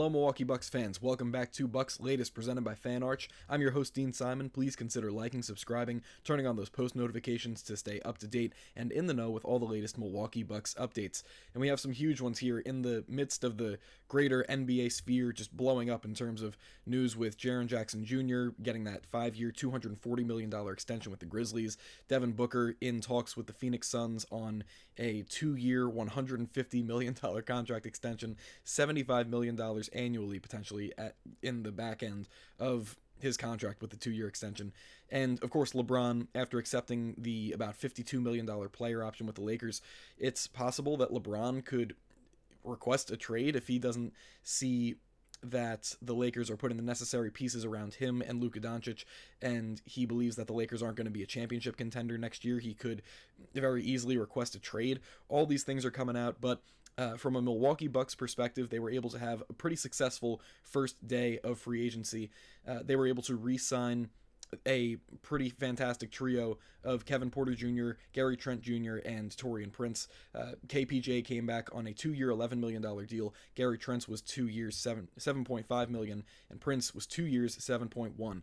Hello, Milwaukee Bucks fans. Welcome back to Bucks Latest, presented by FanArch. I'm your host, Dean Simon. Please consider liking, subscribing, turning on those post notifications to stay up to date and in the know with all the latest Milwaukee Bucks updates. And we have some huge ones here in the midst of the greater NBA sphere just blowing up in terms of news with Jaren Jackson Jr. getting that 5-year, $240 million extension with the Grizzlies. Devin Booker in talks with the Phoenix Suns on a 2-year, $150 million contract extension, $75 million annually potentially in the back end of his contract with the 2-year extension. And of course, LeBron, after accepting the about $52 million player option with the Lakers, it's possible that LeBron could request a trade if he doesn't see that the Lakers are putting the necessary pieces around him and Luka Doncic, and he believes that the Lakers aren't going to be a championship contender next year. He could very easily request a trade. All these things are coming out, but from a Milwaukee Bucks perspective, they were able to have a pretty successful first day of free agency. They were able to re-sign a pretty fantastic trio of Kevin Porter Jr., Gary Trent Jr., and Taurean Prince. KPJ came back on a 2-year, $11 million deal. Gary Trent was 2 years, $7.5 million, and Prince was 2 years, $7.1 million.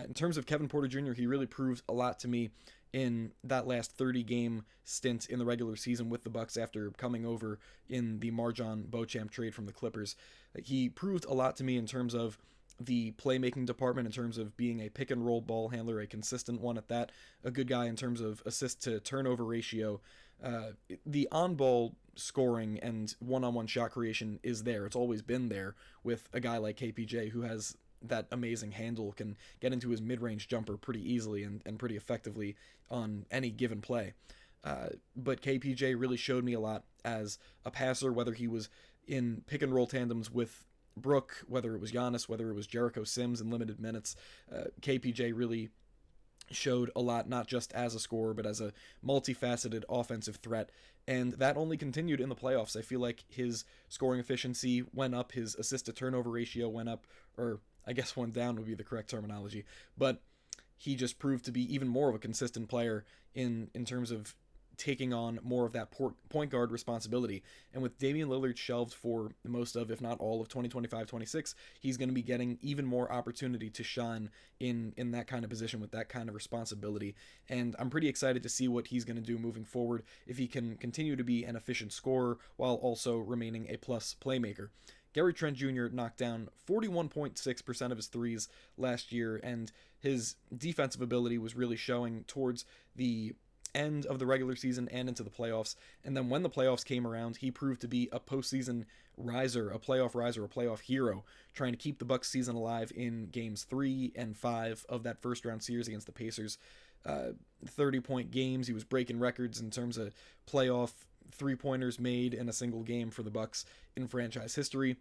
In terms of Kevin Porter Jr., he really proved a lot to me in that last 30-game stint in the regular season with the Bucks after coming over in the Marjon Beauchamp trade from the Clippers. He proved a lot to me in terms of the playmaking department, in terms of being a pick and roll ball handler, a consistent one at that, a good guy in terms of assist to turnover ratio. The on-ball scoring and one-on-one shot creation is there. It's always been there with a guy like KPJ who has that amazing handle, can get into his mid-range jumper pretty easily and pretty effectively on any given play. But KPJ really showed me a lot as a passer, whether he was in pick and roll tandems with Brook, whether it was Giannis, whether it was Jericho Sims in limited minutes. KPJ really showed a lot, not just as a scorer, but as a multifaceted offensive threat, and that only continued in the playoffs. I feel like his scoring efficiency went up, his assist-to-turnover ratio went up, or I guess went down would be the correct terminology, but he just proved to be even more of a consistent player in terms of taking on more of that point guard responsibility. And with Damian Lillard shelved for most of, if not all of 2025-26, he's going to be getting even more opportunity to shine in that kind of position with that kind of responsibility. And I'm pretty excited to see what he's going to do moving forward, if he can continue to be an efficient scorer while also remaining a plus playmaker. Gary Trent Jr. knocked down 41.6% of his threes last year, and his defensive ability was really showing towards the end of the regular season and into the playoffs. And then when the playoffs came around, he proved to be a postseason riser, a playoff hero, trying to keep the Bucks season alive in games 3 and 5 of that first round series against the Pacers. 30-point games. He was breaking records in terms of playoff three-pointers made in a single game for the Bucks in franchise history.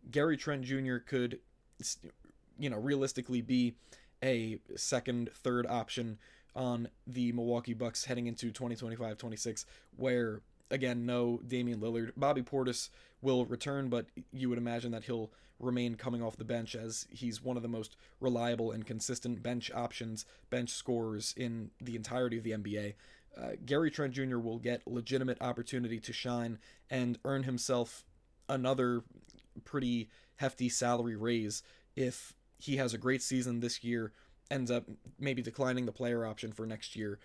Gary Trent Jr. could, realistically be a second, third option on the Milwaukee Bucks heading into 2025-26, where, again, no Damian Lillard. Bobby Portis will return, but you would imagine that he'll remain coming off the bench, as he's one of the most reliable and consistent bench options, bench scorers in the entirety of the NBA. Gary Trent Jr. will get legitimate opportunity to shine and earn himself another pretty hefty salary raise if he has a great season this year, ends up maybe declining the player option for next year.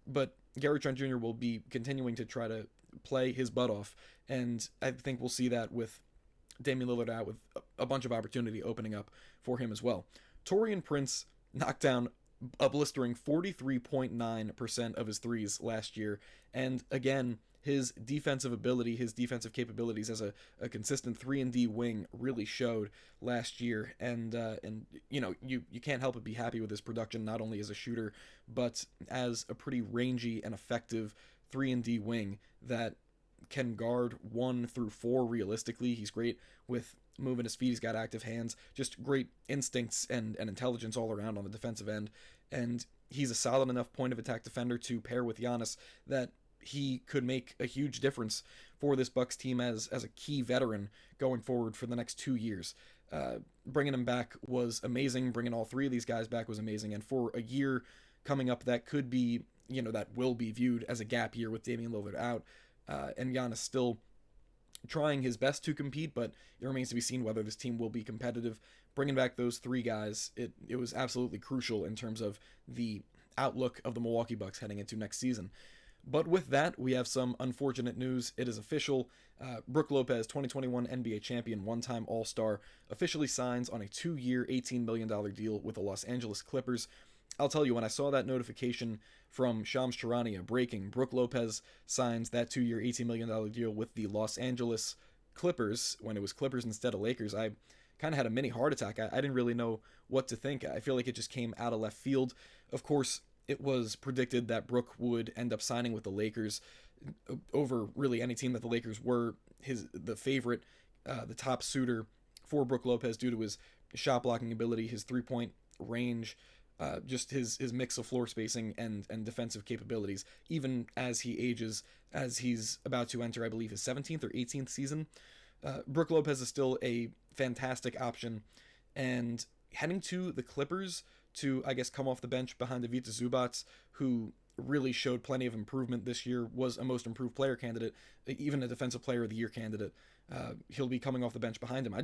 But Gary Trent Jr. will be continuing to try to play his butt off, and I think we'll see that with Damian Lillard out, with a bunch of opportunity opening up for him as well. Taurean Prince knocked down a blistering 43.9% of his threes last year, and again, his defensive ability, his defensive capabilities as a consistent 3-and-D wing really showed last year, and you can't help but be happy with his production, not only as a shooter, but as a pretty rangy and effective 3-and-D wing that can guard 1 through 4 realistically. He's great with moving his feet, he's got active hands, just great instincts and intelligence all around on the defensive end, and he's a solid enough point of attack defender to pair with Giannis that he could make a huge difference for this Bucks team as a key veteran going forward for the next 2 years. Bringing him back was amazing. Bringing all 3 of these guys back was amazing. And for a year coming up that could be, that will be viewed as a gap year with Damian Lillard out, and Giannis still trying his best to compete, but it remains to be seen whether this team will be competitive. Bringing back those three guys, it was absolutely crucial in terms of the outlook of the Milwaukee Bucks heading into next season. But with that, we have some unfortunate news. It is official. Brook Lopez, 2021 NBA champion, one-time All-Star, officially signs on a 2-year, $18 million deal with the Los Angeles Clippers. I'll tell you, when I saw that notification from Shams Charania breaking, Brook Lopez signs that 2-year, $18 million deal with the Los Angeles Clippers, when it was Clippers instead of Lakers, I kind of had a mini heart attack. I didn't really know what to think. I feel like it just came out of left field. Of course, it was predicted that Brook would end up signing with the Lakers over really any team that the Lakers were the favorite, the top suitor for Brook Lopez due to his shot blocking ability, his 3-point range, just his mix of floor spacing and defensive capabilities, even as he ages, as he's about to enter, I believe, his 17th or 18th season. Brook Lopez is still a fantastic option, and heading to the Clippers to, I guess, come off the bench behind Ivica Zubac, who really showed plenty of improvement this year, was a most improved player candidate, even a defensive player of the year candidate. He'll be coming off the bench behind him. I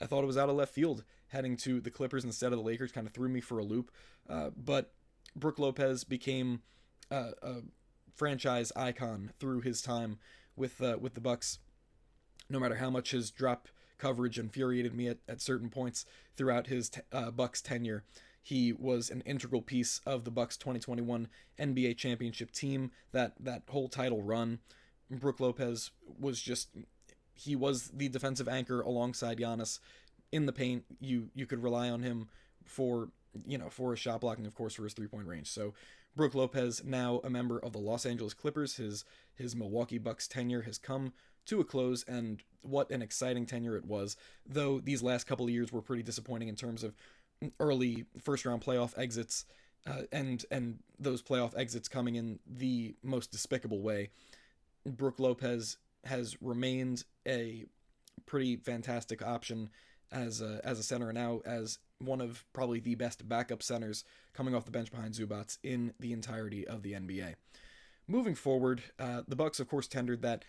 thought it was out of left field heading to the Clippers instead of the Lakers. Kind of threw me for a loop. But Brook Lopez became a franchise icon through his time with the Bucks. No matter how much his drop coverage infuriated me at certain points throughout his Bucks tenure, he was an integral piece of the Bucks 2021 NBA championship team, that whole title run. Brook Lopez was he was the defensive anchor alongside Giannis in the paint. You could rely on him for his shot blocking, of course, for his 3-point range. So Brook Lopez, now a member of the Los Angeles Clippers, his Milwaukee Bucks tenure has come to a close, and what an exciting tenure it was, though these last couple of years were pretty disappointing in terms of early first-round playoff exits, and those playoff exits coming in the most despicable way. Brook Lopez has remained a pretty fantastic option as a center, and now as one of probably the best backup centers coming off the bench behind Zubac in the entirety of the NBA. Moving forward, the Bucks, of course, tendered that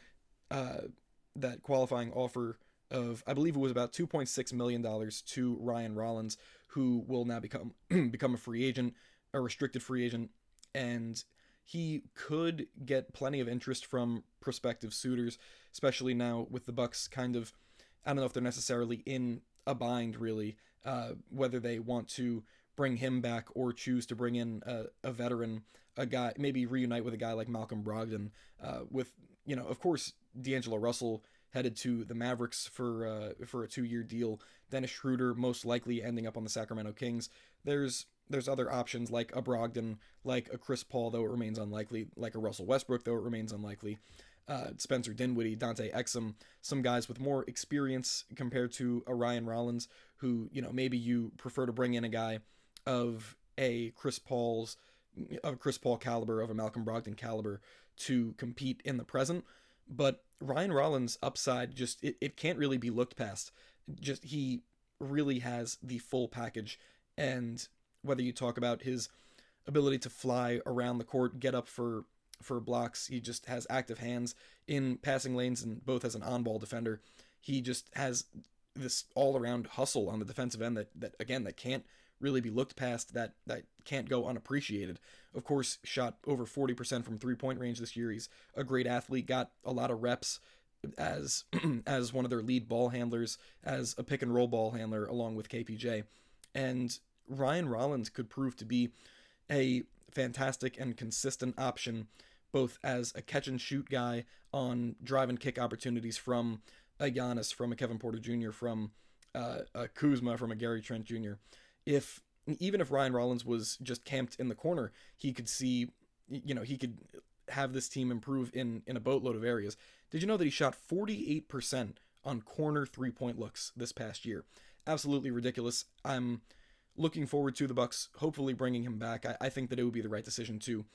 qualifying offer of, I believe it was about $2.6 million to Ryan Rollins, who will now become a free agent, a restricted free agent, and he could get plenty of interest from prospective suitors, especially now with the Bucks kind of, I don't know if they're necessarily in a bind, really, whether they want to bring him back or choose to bring in a veteran, a guy, maybe reunite with a guy like Malcolm Brogdon, with, of course, D'Angelo Russell headed to the Mavericks for a 2-year deal. Dennis Schroeder most likely ending up on the Sacramento Kings. There's other options like a Brogdon, like a Chris Paul, though it remains unlikely, like a Russell Westbrook, though it remains unlikely. Spencer Dinwiddie, Dante Exum, some guys with more experience compared to a Ryan Rollins, who, maybe you prefer to bring in a guy of a Chris Paul caliber, of a Malcolm Brogdon caliber, to compete in the present. But Ryan Rollins' upside, it can't really be looked past. He really has the full package, and whether you talk about his ability to fly around the court, get up for blocks, he just has active hands in passing lanes, and both as an on-ball defender, he just has this all-around hustle on the defensive end that can't really be looked past, that can't go unappreciated. Of course, shot over 40% from 3-point range this year. He's a great athlete, got a lot of reps as as one of their lead ball handlers, as a pick and roll ball handler along with KPJ. And Ryan Rollins could prove to be a fantastic and consistent option, both as a catch and shoot guy on drive and kick opportunities from a Giannis, from a Kevin Porter Jr., from a Kuzma, from a Gary Trent Jr. Even if Ryan Rollins was just camped in the corner, he could he could have this team improve in a boatload of areas. Did you know that he shot 48% on corner 3-point looks this past year? Absolutely ridiculous. I'm looking forward to the Bucks hopefully bringing him back. I think that it would be the right decision too.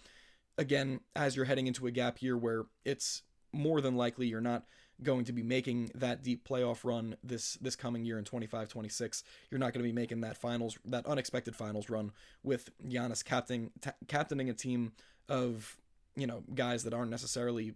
Again, as you're heading into a gap year where it's more than likely you're not going to be making that deep playoff run this coming year in 25-26. You're not going to be making that unexpected finals run with Giannis captaining a team of guys that aren't necessarily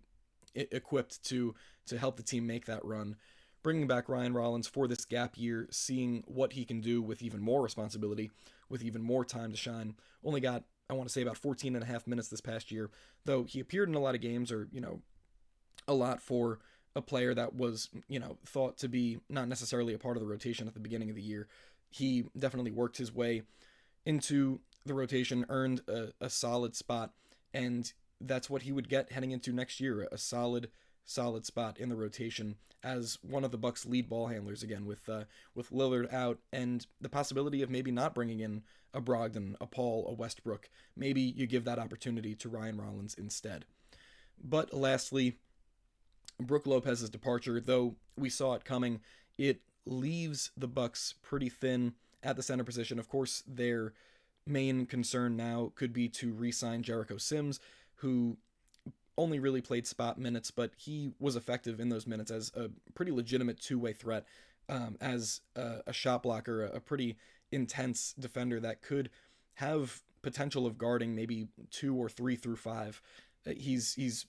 equipped to to help the team make that run. Bringing back Ryan Rollins for this gap year, seeing what he can do with even more responsibility, with even more time to shine. Only got, I want to say, about 14 and a half minutes this past year, though he appeared in a lot of games, or, a lot for a player that was, thought to be not necessarily a part of the rotation at the beginning of the year. He definitely worked his way into the rotation, earned a solid spot, and that's what he would get heading into next year, a solid spot in the rotation as one of the Bucks' lead ball handlers again, with Lillard out and the possibility of maybe not bringing in a Brogdon, a Paul, a Westbrook. Maybe you give that opportunity to Ryan Rollins instead. But lastly, Brook Lopez's departure, though we saw it coming, it leaves the Bucks pretty thin at the center position. Of course, their main concern now could be to re-sign Jericho Sims, who only really played spot minutes, but he was effective in those minutes as a pretty legitimate two-way threat, as a shot blocker, a pretty intense defender that could have potential of guarding maybe 2 or 3 through 5. He's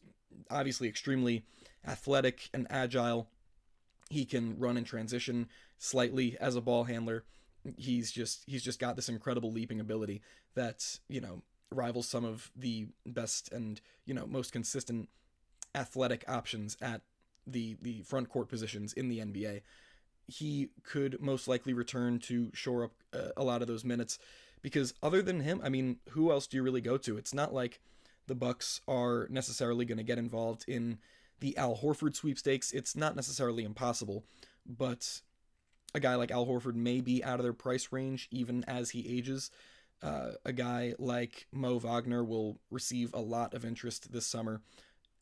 obviously extremely athletic and agile. He can run in transition slightly as a ball handler. He's just got this incredible leaping ability that, rivals some of the best and, most consistent athletic options at the front court positions in the NBA. He could most likely return to shore up a lot of those minutes, because other than him, I mean, who else do you really go to? It's not like the Bucks are necessarily going to get involved in the Al Horford sweepstakes. It's not necessarily impossible, but a guy like Al Horford may be out of their price range even as he ages. A guy like Mo Wagner will receive a lot of interest this summer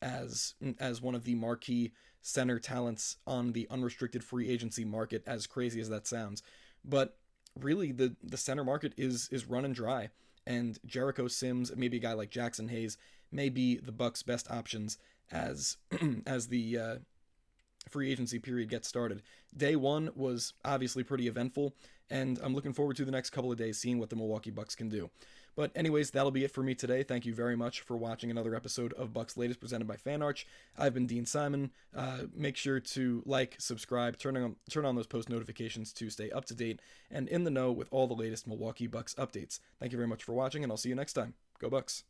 as one of the marquee center talents on the unrestricted free agency market, as crazy as that sounds. But really, the center market is running dry, and Jericho Sims, maybe a guy like Jackson Hayes, may be the Bucks' best options as as the free agency period gets started. Day one was obviously pretty eventful, and I'm looking forward to the next couple of days seeing what the Milwaukee Bucks can do. But anyways, that'll be it for me today. Thank you very much for watching another episode of Bucks Latest presented by FanArch. I've been Dean Simon. Make sure to like, subscribe, turn on those post notifications to stay up to date and in the know with all the latest Milwaukee Bucks updates. Thank you very much for watching, and I'll see you next time. Go Bucks!